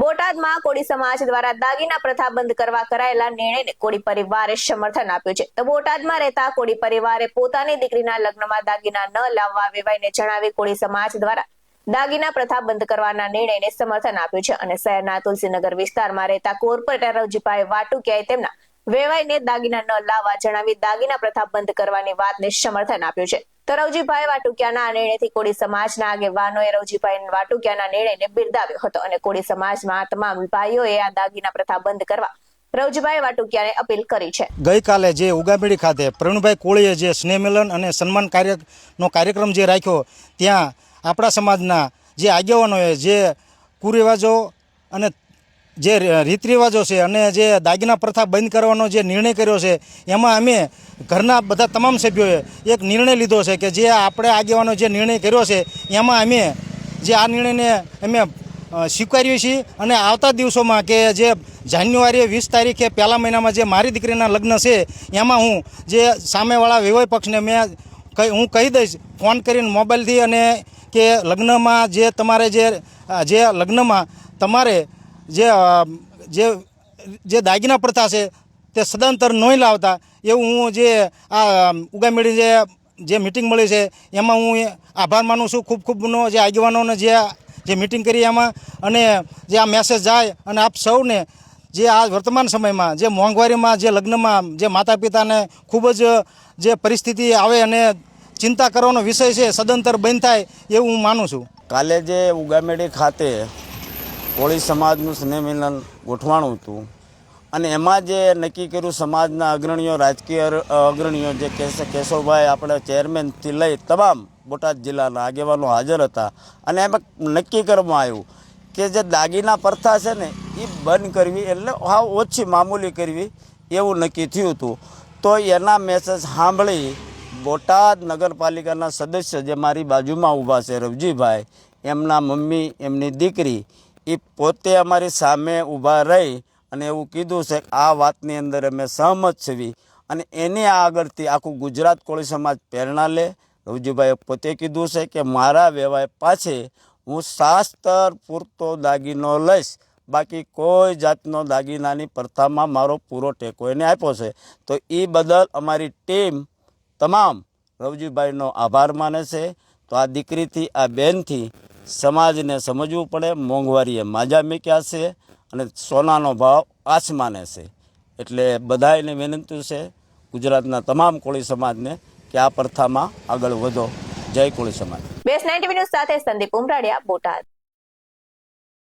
બોટાદમાં કોળી સમાજ દ્વારા દાગીના પ્રથા બંધ કરવા કરાયેલા નિર્ણયને કોળી પરિવારે સમર્થન આપ્યું છે. તો બોટાદમાં રહેતા કોળી પરિવારે પોતાની દીકરીના લગ્નમાં દાગીના ન લાવવા વેવાઈને જણાવી કોળી સમાજ દ્વારા દાગીના પ્રથા બંધ કરવાના નિર્ણયને સમર્થન આપ્યું છે અને શહેરના તુલસીનગર વિસ્તારમાં રહેતા કોર્પોરેટર રવજીભાઈ વાટુકિયાએ તેમના વેવાઈને દાગીના ન લાવવા જણાવી દાગીના પ્રથા બંધ કરવાની વાતને સમર્થન આપ્યું છે. તો રવજીભાઈ વાટુકિયાના આ નિર્ણયથી કોળી સમાજના આગેવાનોએ રવજીભાઈ વાટુકિયાના નિર્ણયને બિરદાવ્યો હતો અને કોળી સમાજમાં તમામ ભાઈઓએ આ દાગીના પ્રથા બંધ કરવા રવજીભાઈ વાટુકિયાને અપીલ કરી છે. ગઈકાલે જે ઉગામેડી ખાતે પ્રવીણભાઈ કોળીએ જે સ્નેહ મિલન અને સન્માન કાર્યક્રમ જે રાખ્યો, ત્યાં આપણા સમાજના જે આગેવાનોએ જે કુરિવાજો અને જે રીત રિવાજો છે અને જે દાગીના પ્રથા બંધ કરવાનો જે નિર્ણય કર્યો છે, એમાં અમે ઘરના બધા તમામ સભ્યોએ એક નિર્ણય લીધો છે કે જે આપણે આગેવાનો જે નિર્ણય કર્યો છે એમાં અમે જે આ નિર્ણયને અમે સ્વીકારીએ છીએ અને આવતા દિવસોમાં કે જે જાન્યુઆરી 20 તારીખે પહેલા મહિનામાં જે મારી દીકરીના લગ્ન છે એમાં હું જે સામેવાળા વિવાહ પક્ષને હું કહી દઈશ ફોન કરીને મોબાઈલથી અને કે લગ્નમાં જે તમારે જે લગ્નમાં તમારે જે દાગીના પ્રથા છે તે સદંતર નહીં લાવતા એવું હું જે આ ઉગામેડી જે મિટિંગ મળી છે એમાં હું આભાર માનું છું ખૂબ ખૂબનો જે આગેવાનોને જે મિટિંગ કરી એમાં, અને જે આ મેસેજ જાય અને આપ સૌને જે આ વર્તમાન સમયમાં જે મોંઘવારીમાં જે લગ્નમાં જે માતા પિતાને ખૂબ જ જે પરિસ્થિતિ આવે અને ચિંતા કરવાનો વિષય છે સદંતર બંધ થાય એવું હું માનું છું. કાલે જે ઉગામેડી ખાતે કોળી સમાજનું સ્નેહ મિલન ગોઠવાણું હતું અને એમાં જે નક્કી કર્યું સમાજના અગ્રણીઓ, રાજકીય અગ્રણીઓ જે કેશવભાઈ આપણે ચેરમેનથી લઈ તમામ બોટાદ જિલ્લાના આગેવાનો હાજર હતા અને એમાં નક્કી કરવામાં આવ્યું કે જે દાગીના પ્રથા છે ને એ બંધ કરવી, એટલે હા ઓછી મામૂલી કરવી એવું નક્કી થયું હતું. તો એના મેસેજ સાંભળી બોટાદ નગરપાલિકાના સદસ્ય જે મારી બાજુમાં ઊભા છે રવજીભાઈ, એમના મમ્મી, એમની દીકરી, એ પોતે અમારી સામે ઊભા રહી અને એવું કીધું છે કે આ વાતની અંદર અમે સહમત છીએ અને એની આગળથી આખું ગુજરાત કોળી સમાજ પ્રેરણા લે. રવજીભાઈએ પોતે કીધું છે કે મારા વેવાય પાછે હું શાસ્ત્ર પૂરતો દાગીનો લઈશ, બાકી કોઈ જાતનો દાગીનાની પ્રથામાં મારો પૂરો ટેકો એને આપ્યો છે. તો એ બદલ અમારી ટીમ તમામ રવજીભાઈનો આભાર માને છે. તો આ દીકરીથી, આ બહેનથી સમાજને સમજવું પડે, મોંઘવારીએ માજા મૂક્યા છે અને સોનાનો ભાવ આસમાને છે. એટલે બધાને વિનંતી છે ગુજરાતના તમામ કોળી સમાજને કે આ પ્રથામાં આગળ વધો. જય કોળી સમાજ. બેસ 90 ન્યૂઝ સાથે સંદીપ ઉમરાડિયા, બોટાદ.